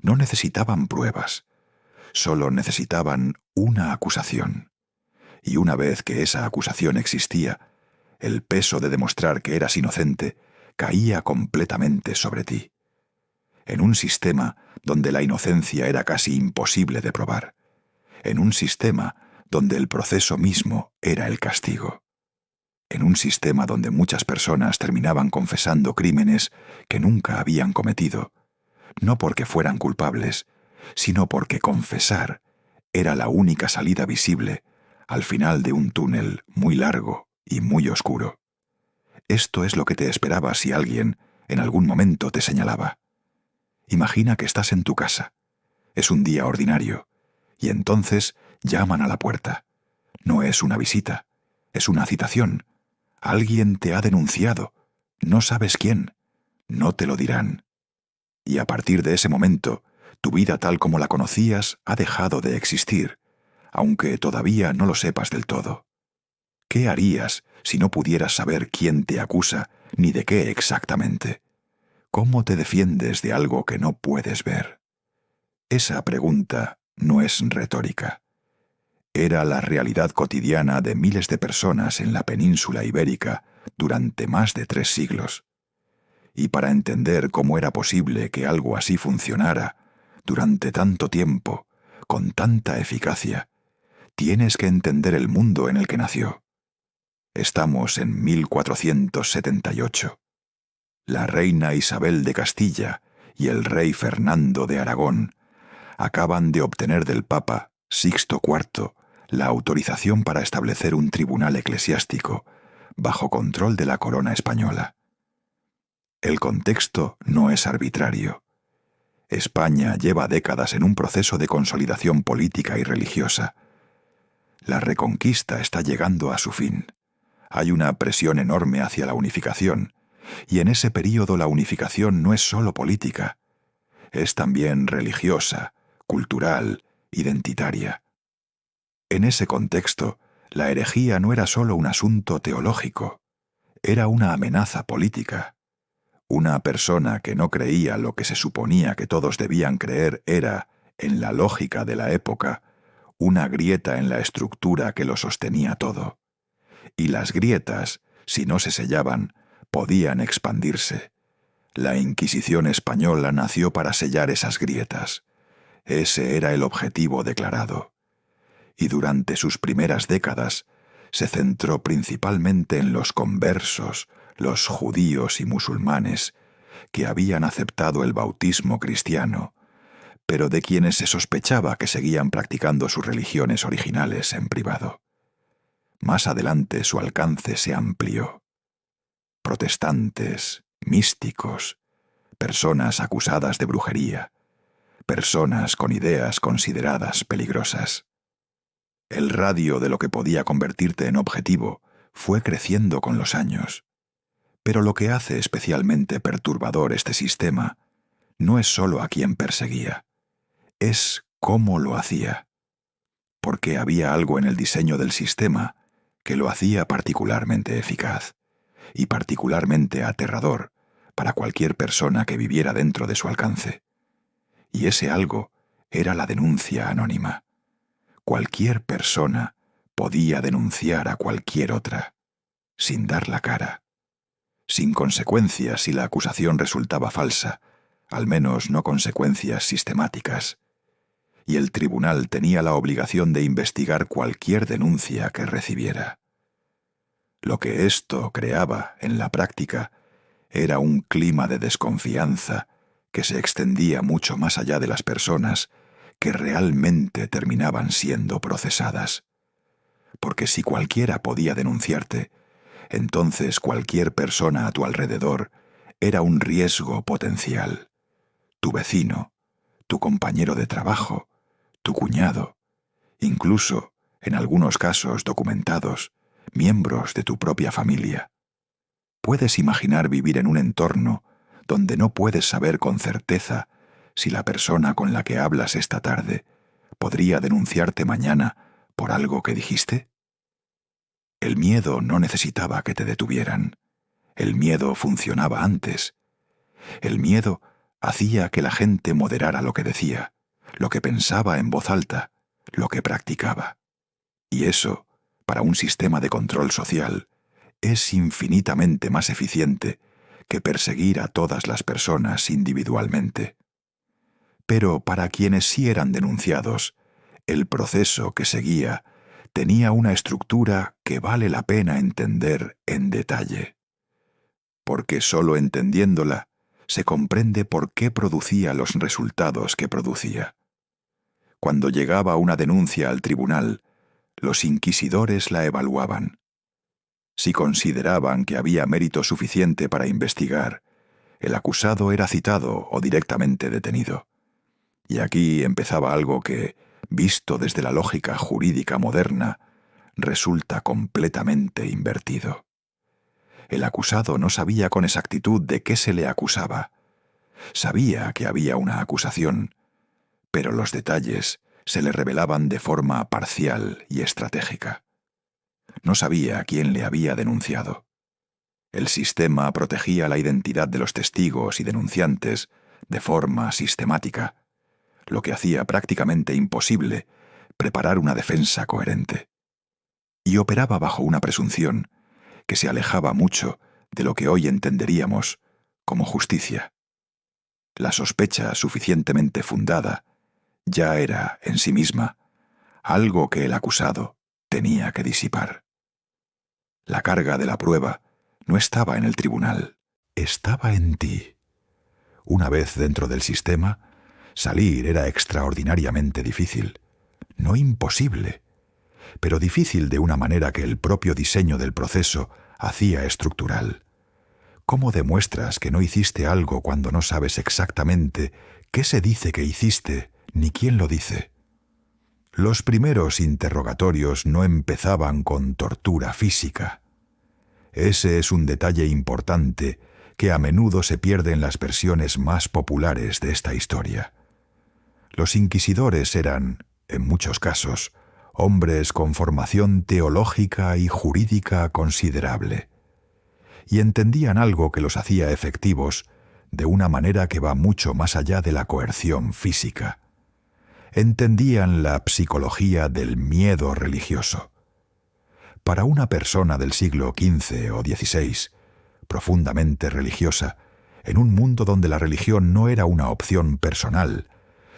No necesitaban pruebas, solo necesitaban una acusación. Y una vez que esa acusación existía, el peso de demostrar que eras inocente caía completamente sobre ti. En un sistema donde la inocencia era casi imposible de probar. En un sistema donde el proceso mismo era el castigo. En un sistema donde muchas personas terminaban confesando crímenes que nunca habían cometido, no porque fueran culpables, sino porque confesar era la única salida visible al final de un túnel muy largo y muy oscuro. Esto es lo que te esperaba si alguien, en algún momento, te señalaba. Imagina que estás en tu casa. Es un día ordinario, y entonces llaman a la puerta. No es una visita, es una citación. Alguien te ha denunciado. No sabes quién. No te lo dirán. Y a partir de ese momento, tu vida tal como la conocías ha dejado de existir, aunque todavía no lo sepas del todo. ¿Qué harías si no pudieras saber quién te acusa ni de qué exactamente? ¿Cómo te defiendes de algo que no puedes ver? Esa pregunta no es retórica. Era la realidad cotidiana de miles de personas en la península ibérica durante más de 3 siglos. Y para entender cómo era posible que algo así funcionara durante tanto tiempo, con tanta eficacia, tienes que entender el mundo en el que nació. Estamos en 1478. La reina Isabel de Castilla y el rey Fernando de Aragón acaban de obtener del Papa Sixto IV la autorización para establecer un tribunal eclesiástico bajo control de la corona española. El contexto no es arbitrario. España lleva décadas en un proceso de consolidación política y religiosa. La reconquista está llegando a su fin. Hay una presión enorme hacia la unificación, y en ese período la unificación no es solo política, es también religiosa, cultural, identitaria. En ese contexto, la herejía no era solo un asunto teológico, era una amenaza política. Una persona que no creía lo que se suponía que todos debían creer era, en la lógica de la época, una grieta en la estructura que lo sostenía todo. Y las grietas, si no se sellaban, podían expandirse. La Inquisición española nació para sellar esas grietas. Ese era el objetivo declarado. Y durante sus primeras décadas se centró principalmente en los conversos, los judíos y musulmanes, que habían aceptado el bautismo cristiano, pero de quienes se sospechaba que seguían practicando sus religiones originales en privado. Más adelante su alcance se amplió. Protestantes, místicos, personas acusadas de brujería, personas con ideas consideradas peligrosas. El radio de lo que podía convertirte en objetivo fue creciendo con los años. Pero lo que hace especialmente perturbador este sistema no es solo a quien perseguía, es cómo lo hacía. Porque había algo en el diseño del sistema que lo hacía particularmente eficaz y particularmente aterrador para cualquier persona que viviera dentro de su alcance. Y ese algo era la denuncia anónima. Cualquier persona podía denunciar a cualquier otra, sin dar la cara, sin consecuencias si la acusación resultaba falsa, al menos no consecuencias sistemáticas. Y el tribunal tenía la obligación de investigar cualquier denuncia que recibiera. Lo que esto creaba, en la práctica, era un clima de desconfianza que se extendía mucho más allá de las personas que realmente terminaban siendo procesadas. Porque si cualquiera podía denunciarte, entonces cualquier persona a tu alrededor era un riesgo potencial. Tu vecino, tu compañero de trabajo, tu cuñado, incluso, en algunos casos documentados, miembros de tu propia familia. Puedes imaginar vivir en un entorno donde no puedes saber con certeza si la persona con la que hablas esta tarde podría denunciarte mañana por algo que dijiste? El miedo no necesitaba que te detuvieran. El miedo funcionaba antes. El miedo hacía que la gente moderara lo que decía, lo que pensaba en voz alta, lo que practicaba. Y eso, para un sistema de control social, es infinitamente más eficiente que perseguir a todas las personas individualmente. Pero para quienes sí eran denunciados, el proceso que seguía tenía una estructura que vale la pena entender en detalle. Porque solo entendiéndola se comprende por qué producía los resultados que producía. Cuando llegaba una denuncia al tribunal, los inquisidores la evaluaban. Si consideraban que había mérito suficiente para investigar, el acusado era citado o directamente detenido. Y aquí empezaba algo que, visto desde la lógica jurídica moderna, resulta completamente invertido. El acusado no sabía con exactitud de qué se le acusaba. Sabía que había una acusación, pero los detalles se le revelaban de forma parcial y estratégica. No sabía quién le había denunciado. El sistema protegía la identidad de los testigos y denunciantes de forma sistemática, lo que hacía prácticamente imposible preparar una defensa coherente. Y operaba bajo una presunción que se alejaba mucho de lo que hoy entenderíamos como justicia. La sospecha suficientemente fundada ya era, en sí misma, algo que el acusado tenía que disipar. La carga de la prueba no estaba en el tribunal, estaba en ti. Una vez dentro del sistema, salir era extraordinariamente difícil, no imposible, pero difícil de una manera que el propio diseño del proceso hacía estructural. ¿Cómo demuestras que no hiciste algo cuando no sabes exactamente qué se dice que hiciste ni quién lo dice? Los primeros interrogatorios no empezaban con tortura física. Ese es un detalle importante que a menudo se pierde en las versiones más populares de esta historia. Los inquisidores eran, en muchos casos, hombres con formación teológica y jurídica considerable, y entendían algo que los hacía efectivos de una manera que va mucho más allá de la coerción física. Entendían la psicología del miedo religioso. Para una persona del siglo XV o XVI, profundamente religiosa, en un mundo donde la religión no era una opción personal,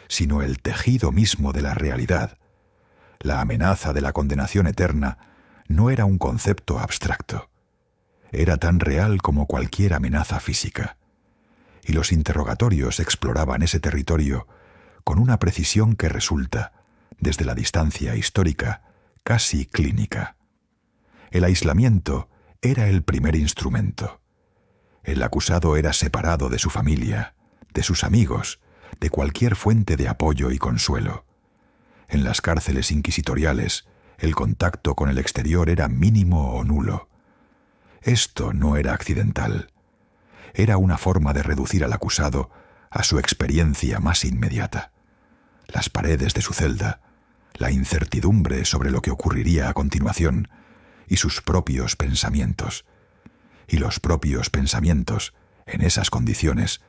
sino el tejido mismo de la realidad, la amenaza de la condenación eterna no era un concepto abstracto. Era tan real como cualquier amenaza física. Y los interrogatorios exploraban ese territorio con una precisión que resulta, desde la distancia histórica, casi clínica. El aislamiento era el primer instrumento. El acusado era separado de su familia, de sus amigos, de cualquier fuente de apoyo y consuelo. En las cárceles inquisitoriales, el contacto con el exterior era mínimo o nulo. Esto no era accidental. Era una forma de reducir al acusado a su experiencia más inmediata. Las paredes de su celda, la incertidumbre sobre lo que ocurriría a continuación y sus propios pensamientos. Y los propios pensamientos, en esas condiciones,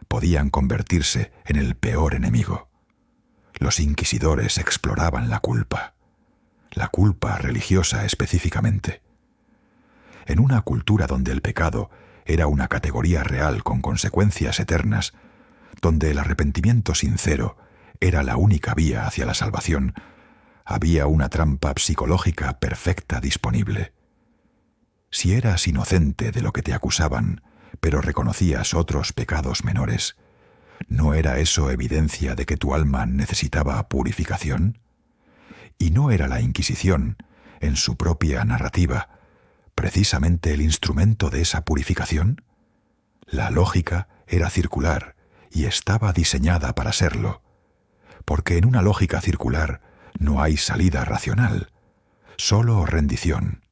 podían convertirse en el peor enemigo. Los inquisidores exploraban la culpa religiosa específicamente. En una cultura donde el pecado era una categoría real con consecuencias eternas, donde el arrepentimiento sincero era la única vía hacia la salvación, había una trampa psicológica perfecta disponible. Si eras inocente de lo que te acusaban, pero reconocías otros pecados menores, ¿no era eso evidencia de que tu alma necesitaba purificación? ¿Y no era la Inquisición, en su propia narrativa, precisamente el instrumento de esa purificación? La lógica era circular y estaba diseñada para serlo, porque en una lógica circular no hay salida racional, solo rendición.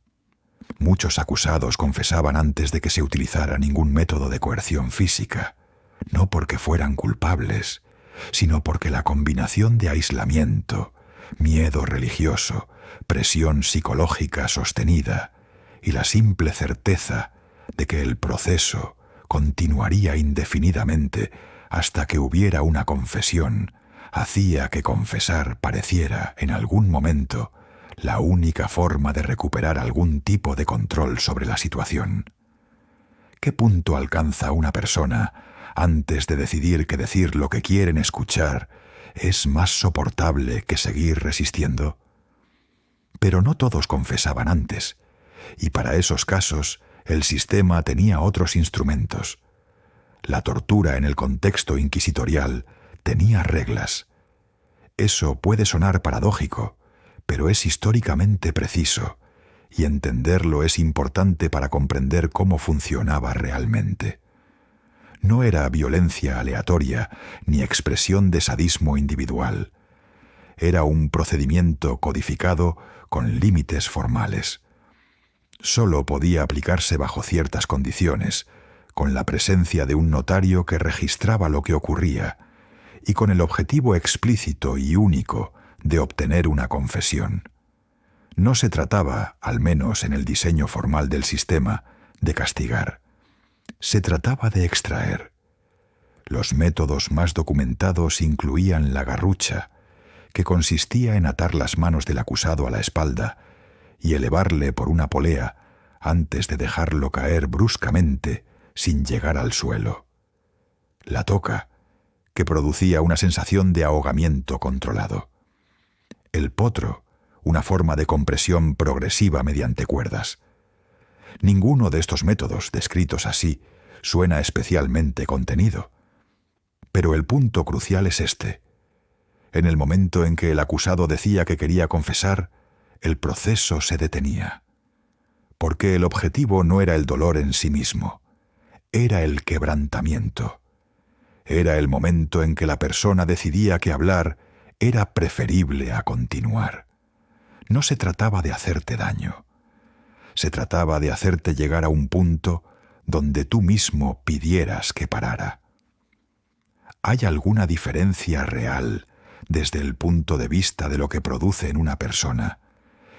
Muchos acusados confesaban antes de que se utilizara ningún método de coerción física, no porque fueran culpables, sino porque la combinación de aislamiento, miedo religioso, presión psicológica sostenida y la simple certeza de que el proceso continuaría indefinidamente hasta que hubiera una confesión, hacía que confesar pareciera, en algún momento, la única forma de recuperar algún tipo de control sobre la situación. ¿Qué punto alcanza una persona antes de decidir que decir lo que quieren escuchar es más soportable que seguir resistiendo? Pero no todos confesaban antes, y para esos casos el sistema tenía otros instrumentos. La tortura en el contexto inquisitorial tenía reglas. Eso puede sonar paradójico, pero es históricamente preciso, y entenderlo es importante para comprender cómo funcionaba realmente. No era violencia aleatoria ni expresión de sadismo individual. Era un procedimiento codificado con límites formales. Solo podía aplicarse bajo ciertas condiciones, con la presencia de un notario que registraba lo que ocurría, y con el objetivo explícito y único de obtener una confesión. No se trataba, al menos en el diseño formal del sistema, de castigar. Se trataba de extraer. Los métodos más documentados incluían la garrucha, que consistía en atar las manos del acusado a la espalda y elevarle por una polea antes de dejarlo caer bruscamente sin llegar al suelo. La toca, que producía una sensación de ahogamiento controlado. El potro, una forma de compresión progresiva mediante cuerdas. Ninguno de estos métodos, descritos así, suena especialmente contenido. Pero el punto crucial es este. En el momento en que el acusado decía que quería confesar, el proceso se detenía. Porque el objetivo no era el dolor en sí mismo, era el quebrantamiento. Era el momento en que la persona decidía que hablar era preferible a continuar. No se trataba de hacerte daño. Se trataba de hacerte llegar a un punto donde tú mismo pidieras que parara. ¿Hay alguna diferencia real, desde el punto de vista de lo que produce en una persona,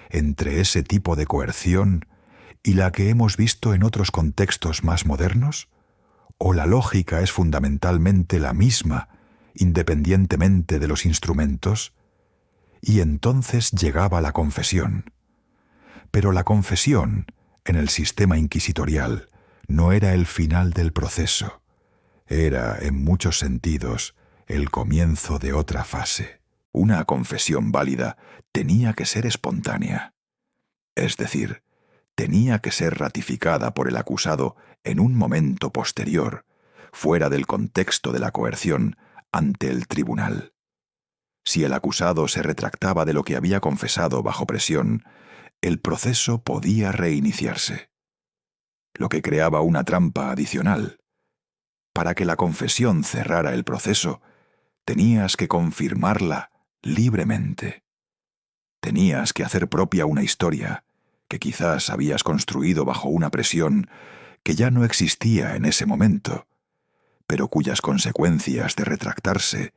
entre ese tipo de coerción y la que hemos visto en otros contextos más modernos? ¿O la lógica es fundamentalmente la misma, independientemente de los instrumentos? Y entonces llegaba la confesión. Pero la confesión, en el sistema inquisitorial, no era el final del proceso. Era, en muchos sentidos, el comienzo de otra fase. Una confesión válida tenía que ser espontánea. Es decir, tenía que ser ratificada por el acusado en un momento posterior, fuera del contexto de la coerción, ante el tribunal. Si el acusado se retractaba de lo que había confesado bajo presión, el proceso podía reiniciarse, lo que creaba una trampa adicional. Para que la confesión cerrara el proceso, tenías que confirmarla libremente. Tenías que hacer propia una historia que quizás habías construido bajo una presión que ya no existía en ese momento, pero cuyas consecuencias de retractarse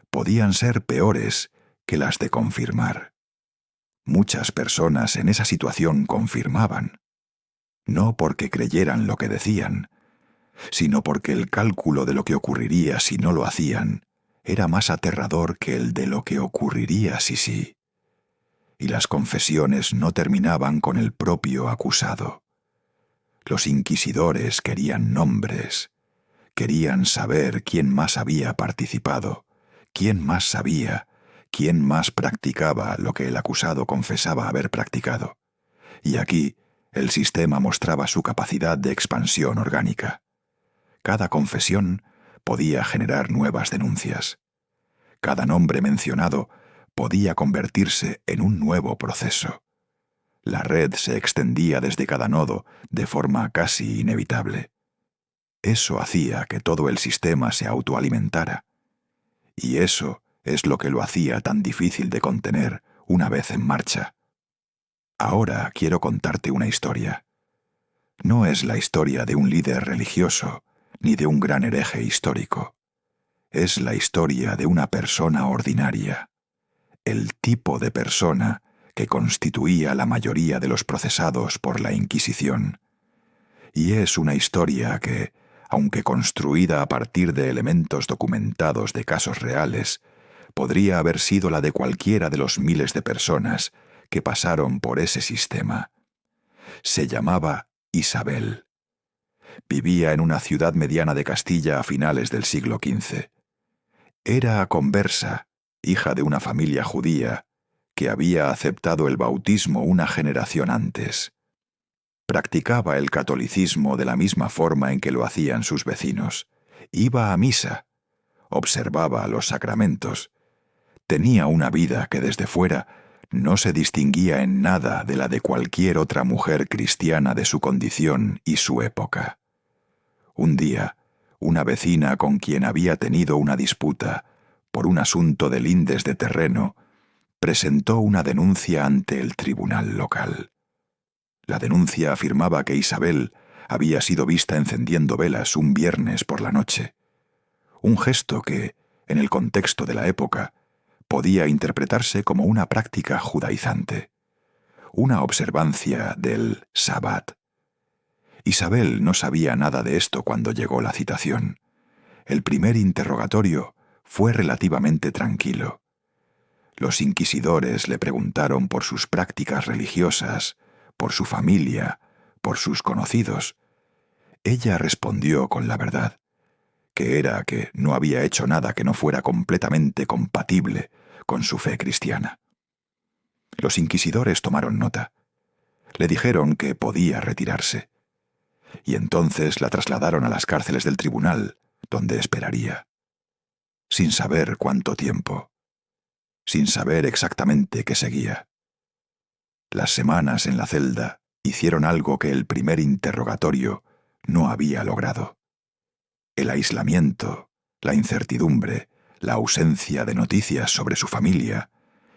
podían ser peores que las de confirmar. Muchas personas en esa situación confirmaban, no porque creyeran lo que decían, sino porque el cálculo de lo que ocurriría si no lo hacían era más aterrador que el de lo que ocurriría si sí. Y las confesiones no terminaban con el propio acusado. Los inquisidores querían nombres, querían saber quién más había participado, quién más sabía, quién más practicaba lo que el acusado confesaba haber practicado. Y aquí el sistema mostraba su capacidad de expansión orgánica. Cada confesión podía generar nuevas denuncias. Cada nombre mencionado podía convertirse en un nuevo proceso. La red se extendía desde cada nodo de forma casi inevitable. Eso hacía que todo el sistema se autoalimentara. Y eso es lo que lo hacía tan difícil de contener una vez en marcha. Ahora quiero contarte una historia. No es la historia de un líder religioso, ni de un gran hereje histórico. Es la historia de una persona ordinaria, el tipo de persona que constituía la mayoría de los procesados por la Inquisición. Y es una historia que, aunque construida a partir de elementos documentados de casos reales, podría haber sido la de cualquiera de los miles de personas que pasaron por ese sistema. Se llamaba Isabel. Vivía en una ciudad mediana de Castilla a finales del siglo XV. Era conversa, hija de una familia judía, que había aceptado el bautismo una generación antes. Practicaba el catolicismo de la misma forma en que lo hacían sus vecinos. Iba a misa, observaba los sacramentos. Tenía una vida que desde fuera no se distinguía en nada de la de cualquier otra mujer cristiana de su condición y su época. Un día, una vecina con quien había tenido una disputa por un asunto de lindes de terreno, presentó una denuncia ante el tribunal local. La denuncia afirmaba que Isabel había sido vista encendiendo velas un viernes por la noche, un gesto que, en el contexto de la época, podía interpretarse como una práctica judaizante, una observancia del Sabbat. Isabel no sabía nada de esto cuando llegó la citación. El primer interrogatorio fue relativamente tranquilo. Los inquisidores le preguntaron por sus prácticas religiosas, por su familia, por sus conocidos. Ella respondió con la verdad, que era que no había hecho nada que no fuera completamente compatible con su fe cristiana. Los inquisidores tomaron nota. Le dijeron que podía retirarse. Y entonces la trasladaron a las cárceles del tribunal, donde esperaría. Sin saber cuánto tiempo. Sin saber exactamente qué seguía. Las semanas en la celda hicieron algo que el primer interrogatorio no había logrado. El aislamiento, la incertidumbre, la ausencia de noticias sobre su familia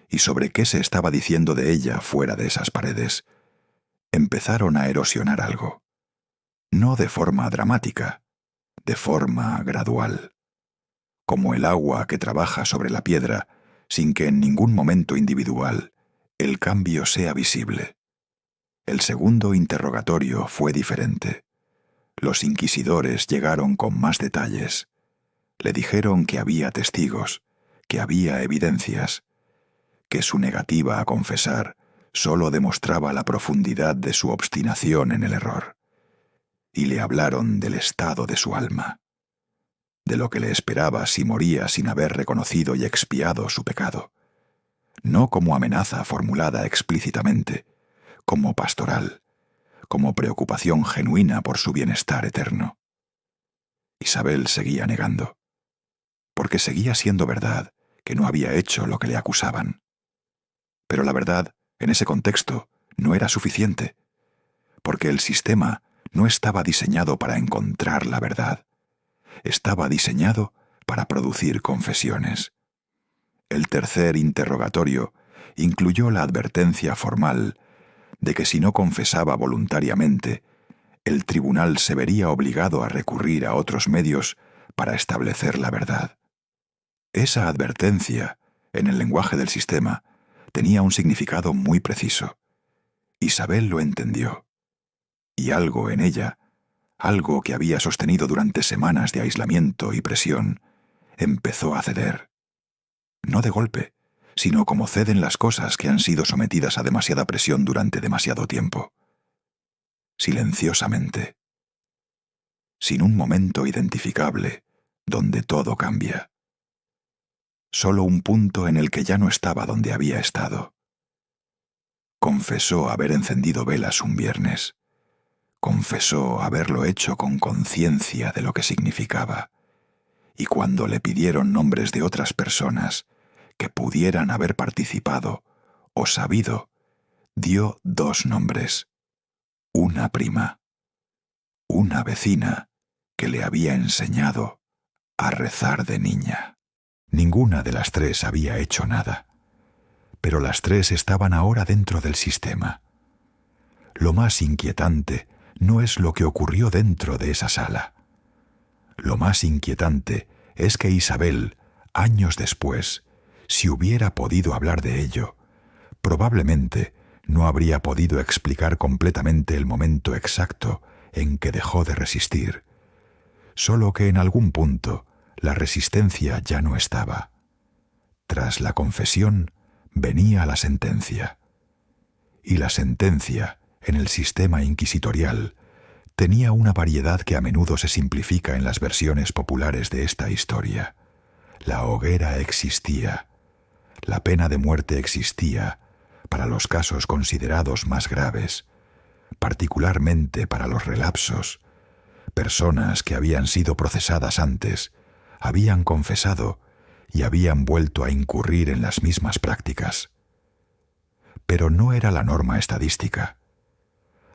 y sobre qué se estaba diciendo de ella fuera de esas paredes, empezaron a erosionar algo. No de forma dramática, de forma gradual. Como el agua que trabaja sobre la piedra sin que en ningún momento individual el cambio sea visible. El segundo interrogatorio fue diferente. Los inquisidores llegaron con más detalles. Le dijeron que había testigos, que había evidencias, que su negativa a confesar solo demostraba la profundidad de su obstinación en el error. Y le hablaron del estado de su alma, de lo que le esperaba si moría sin haber reconocido y expiado su pecado, no como amenaza formulada explícitamente, como pastoral, como preocupación genuina por su bienestar eterno. Isabel seguía negando, porque seguía siendo verdad que no había hecho lo que le acusaban. Pero la verdad, en ese contexto, no era suficiente, porque el sistema no estaba diseñado para encontrar la verdad. Estaba diseñado para producir confesiones. El tercer interrogatorio incluyó la advertencia formal de que si no confesaba voluntariamente, el tribunal se vería obligado a recurrir a otros medios para establecer la verdad. Esa advertencia, en el lenguaje del sistema, tenía un significado muy preciso. Isabel lo entendió. Y algo en ella, algo que había sostenido durante semanas de aislamiento y presión, empezó a ceder. No de golpe, sino como ceden las cosas que han sido sometidas a demasiada presión durante demasiado tiempo. Silenciosamente. Sin un momento identificable, donde todo cambia. Solo un punto en el que ya no estaba donde había estado. Confesó haber encendido velas un viernes. Confesó haberlo hecho con conciencia de lo que significaba, y cuando le pidieron nombres de otras personas que pudieran haber participado o sabido, dio 2 nombres. Una prima, una vecina que le había enseñado a rezar de niña. Ninguna de las 3 había hecho nada, pero las 3 estaban ahora dentro del sistema. Lo más inquietante no es lo que ocurrió dentro de esa sala. Lo más inquietante es que Isabel, años después, si hubiera podido hablar de ello, probablemente no habría podido explicar completamente el momento exacto en que dejó de resistir, solo que en algún punto la resistencia ya no estaba. Tras la confesión venía la sentencia. Y la sentencia, en el sistema inquisitorial, tenía una variedad que a menudo se simplifica en las versiones populares de esta historia. La hoguera existía. La pena de muerte existía para los casos considerados más graves, particularmente para los relapsos. Personas que habían sido procesadas antes, habían confesado y habían vuelto a incurrir en las mismas prácticas. Pero no era la norma estadística.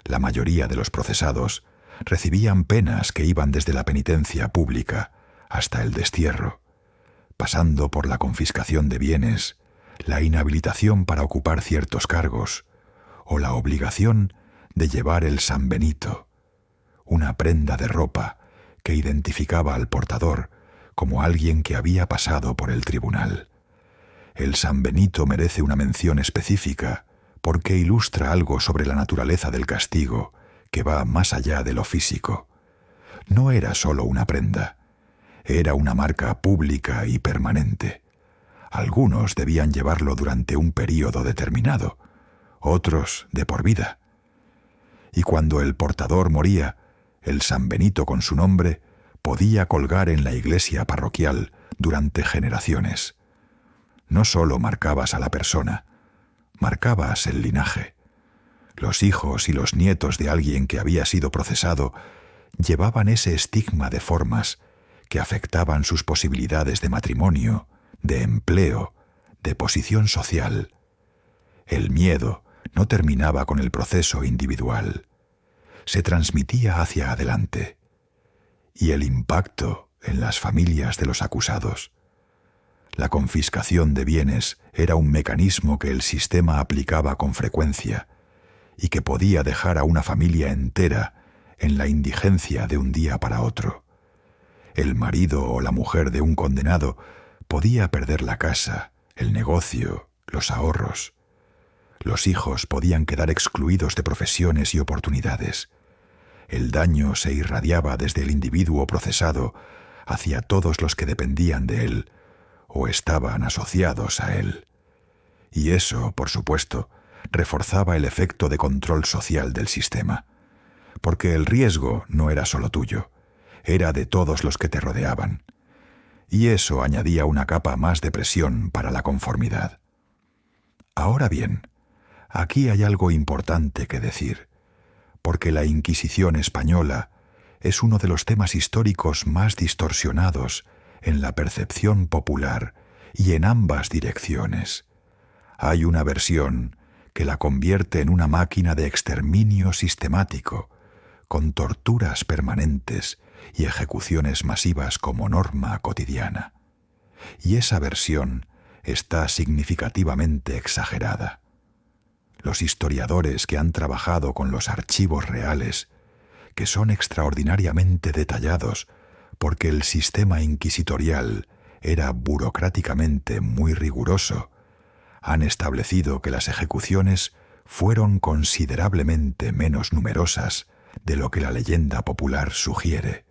La mayoría de los procesados recibían penas que iban desde la penitencia pública hasta el destierro, pasando por la confiscación de bienes, la inhabilitación para ocupar ciertos cargos o la obligación de llevar el San Benito, una prenda de ropa que identificaba al portador como alguien que había pasado por el tribunal. El San Benito merece una mención específica porque ilustra algo sobre la naturaleza del castigo que va más allá de lo físico. No era solo una prenda, era una marca pública y permanente. Algunos debían llevarlo durante un período determinado, otros de por vida. Y cuando el portador moría, el San Benito con su nombre podía colgar en la iglesia parroquial durante generaciones. No solo marcabas a la persona, marcabas el linaje. Los hijos y los nietos de alguien que había sido procesado llevaban ese estigma de formas que afectaban sus posibilidades de matrimonio, de empleo, de posición social. El miedo no terminaba con el proceso individual. Se transmitía hacia adelante. Y el impacto en las familias de los acusados. La confiscación de bienes era un mecanismo que el sistema aplicaba con frecuencia y que podía dejar a una familia entera en la indigencia de un día para otro. El marido o la mujer de un condenado podía perder la casa, el negocio, los ahorros. Los hijos podían quedar excluidos de profesiones y oportunidades. El daño se irradiaba desde el individuo procesado hacia todos los que dependían de él o estaban asociados a él. Y eso, por supuesto, reforzaba el efecto de control social del sistema, porque el riesgo no era solo tuyo, era de todos los que te rodeaban. Y eso añadía una capa más de presión para la conformidad. Ahora bien, aquí hay algo importante que decir, porque la Inquisición española es uno de los temas históricos más distorsionados en la percepción popular y en ambas direcciones. Hay una versión que la convierte en una máquina de exterminio sistemático, con torturas permanentes y ejecuciones masivas como norma cotidiana. Y esa versión está significativamente exagerada. Los historiadores que han trabajado con los archivos reales, que son extraordinariamente detallados porque el sistema inquisitorial era burocráticamente muy riguroso, han establecido que las ejecuciones fueron considerablemente menos numerosas de lo que la leyenda popular sugiere,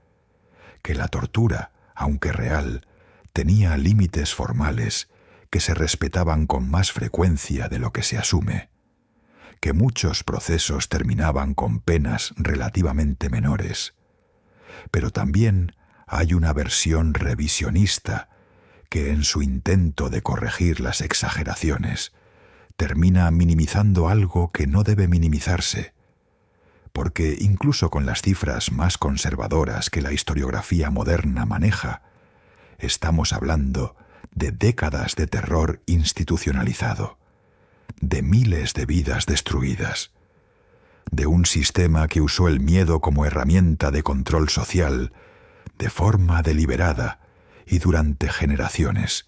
que la tortura, aunque real, tenía límites formales que se respetaban con más frecuencia de lo que se asume, que muchos procesos terminaban con penas relativamente menores. Pero también hay una versión revisionista que, en su intento de corregir las exageraciones, termina minimizando algo que no debe minimizarse, porque incluso con las cifras más conservadoras que la historiografía moderna maneja, estamos hablando de décadas de terror institucionalizado, de miles de vidas destruidas, de un sistema que usó el miedo como herramienta de control social de forma deliberada y durante generaciones,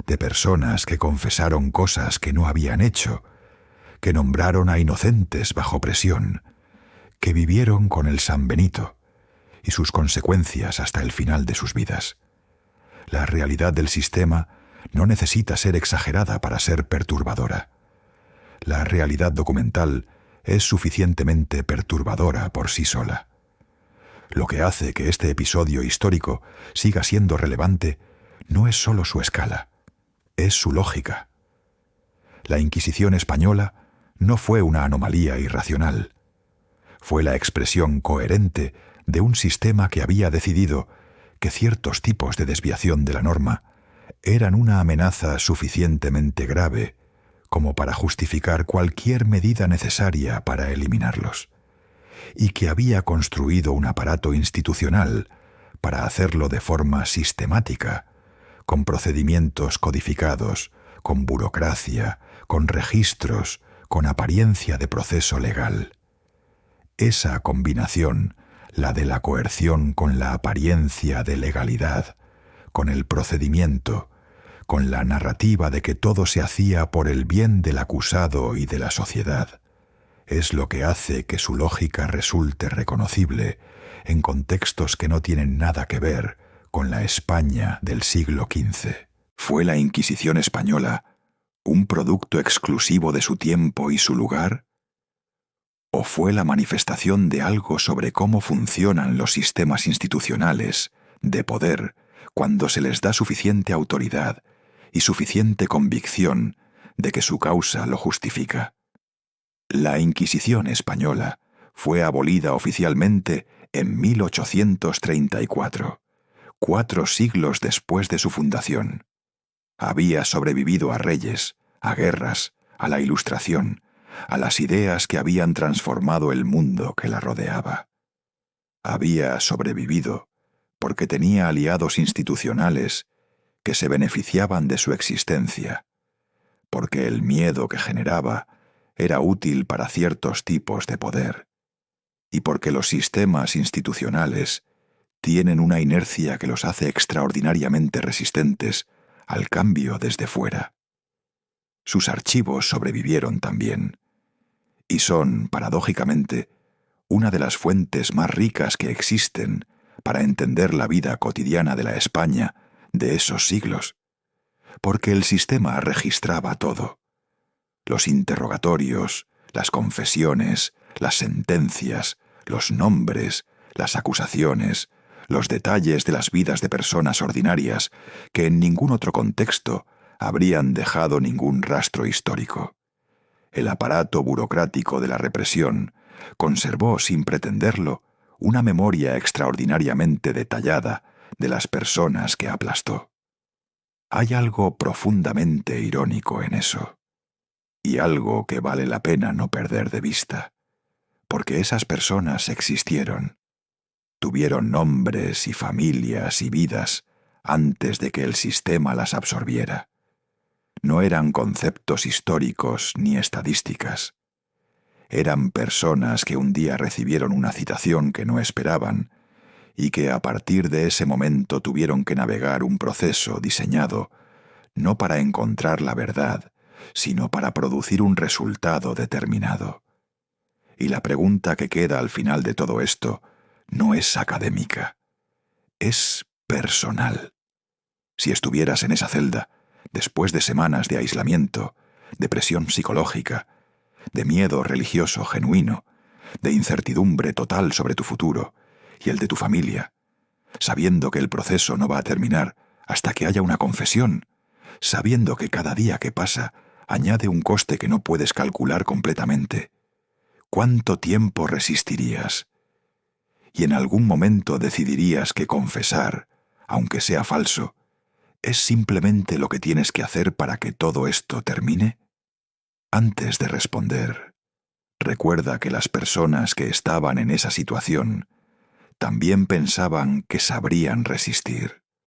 de personas que confesaron cosas que no habían hecho, que nombraron a inocentes bajo presión, que vivieron con el San Benito y sus consecuencias hasta el final de sus vidas. La realidad del sistema no necesita ser exagerada para ser perturbadora. La realidad documental es suficientemente perturbadora por sí sola. Lo que hace que este episodio histórico siga siendo relevante no es solo su escala, es su lógica. La Inquisición española no fue una anomalía irracional. Fue la expresión coherente de un sistema que había decidido que ciertos tipos de desviación de la norma eran una amenaza suficientemente grave como para justificar cualquier medida necesaria para eliminarlos, y que había construido un aparato institucional para hacerlo de forma sistemática, con procedimientos codificados, con burocracia, con registros, con apariencia de proceso legal. Esa combinación, la de la coerción con la apariencia de legalidad, con el procedimiento, con la narrativa de que todo se hacía por el bien del acusado y de la sociedad, es lo que hace que su lógica resulte reconocible en contextos que no tienen nada que ver con la España del siglo XV. ¿Fue la Inquisición española un producto exclusivo de su tiempo y su lugar? ¿O fue la manifestación de algo sobre cómo funcionan los sistemas institucionales de poder cuando se les da suficiente autoridad y suficiente convicción de que su causa lo justifica? La Inquisición española fue abolida oficialmente en 1834, 4 siglos después de su fundación. Había sobrevivido a reyes, a guerras, a la Ilustración, a las ideas que habían transformado el mundo que la rodeaba. Había sobrevivido porque tenía aliados institucionales que se beneficiaban de su existencia, porque el miedo que generaba era útil para ciertos tipos de poder, y porque los sistemas institucionales tienen una inercia que los hace extraordinariamente resistentes al cambio desde fuera. Sus archivos sobrevivieron también, y son, paradójicamente, una de las fuentes más ricas que existen para entender la vida cotidiana de la España de esos siglos, porque el sistema registraba todo: los interrogatorios, las confesiones, las sentencias, los nombres, las acusaciones, los detalles de las vidas de personas ordinarias que en ningún otro contexto habrían dejado ningún rastro histórico. El aparato burocrático de la represión conservó, sin pretenderlo, una memoria extraordinariamente detallada de las personas que aplastó. Hay algo profundamente irónico en eso, y algo que vale la pena no perder de vista, porque esas personas existieron, tuvieron nombres y familias y vidas antes de que el sistema las absorbiera. No eran conceptos históricos ni estadísticas. Eran personas que un día recibieron una citación que no esperaban y que a partir de ese momento tuvieron que navegar un proceso diseñado no para encontrar la verdad, sino para producir un resultado determinado. Y la pregunta que queda al final de todo esto no es académica, es personal. Si estuvieras en esa celda, después de semanas de aislamiento, de presión psicológica, de miedo religioso genuino, de incertidumbre total sobre tu futuro y el de tu familia, sabiendo que el proceso no va a terminar hasta que haya una confesión, sabiendo que cada día que pasa añade un coste que no puedes calcular completamente, ¿cuánto tiempo resistirías? Y en algún momento decidirías que confesar, aunque sea falso, ¿es simplemente lo que tienes que hacer para que todo esto termine? Antes de responder, recuerda que las personas que estaban en esa situación también pensaban que sabrían resistir.